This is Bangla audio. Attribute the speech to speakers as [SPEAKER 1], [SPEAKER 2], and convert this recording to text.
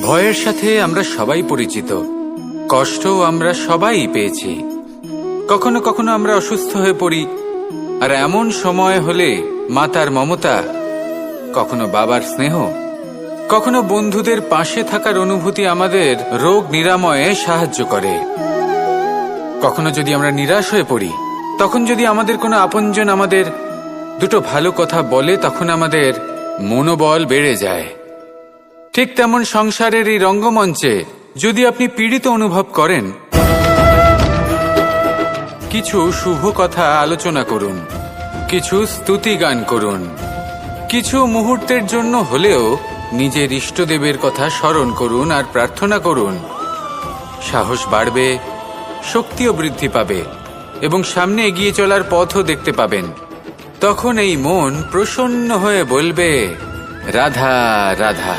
[SPEAKER 1] ভয়ের সাথে আমরা সবাই পরিচিত, কষ্টও আমরা সবাই পেয়েছি। কখনো কখনো আমরা অসুস্থ হয়ে পড়ি, আর এমন সময় হলে মাতার মমতা, কখনো বাবার স্নেহ, কখনো বন্ধুদের পাশে থাকার অনুভূতি আমাদের রোগ নিরাময়ে সাহায্য করে। কখনো যদি আমরা নিরাশ হয়ে পড়ি, তখন যদি আমাদের কোনো আপনজন আমাদের দুটো ভালো কথা বলে, তখন আমাদের মনোবল বেড়ে যায়। ঠিক তেমন সংসারের এই রঙ্গমঞ্চে যদি আপনি পীড়িত অনুভব করেন, কিছু শুভ কথা আলোচনা করুন, কিছু স্তুতি গান করুন, কিছু মুহূর্তের জন্য হলেও নিজের ইষ্টদেবের কথা স্মরণ করুন আর প্রার্থনা করুন। সাহস বাড়বে, শক্তিও বৃদ্ধি পাবে এবং সামনে এগিয়ে চলার পথও দেখতে পাবেন। তখন এই মন প্রসন্ন হয়ে বলবে, রাধা রাধা।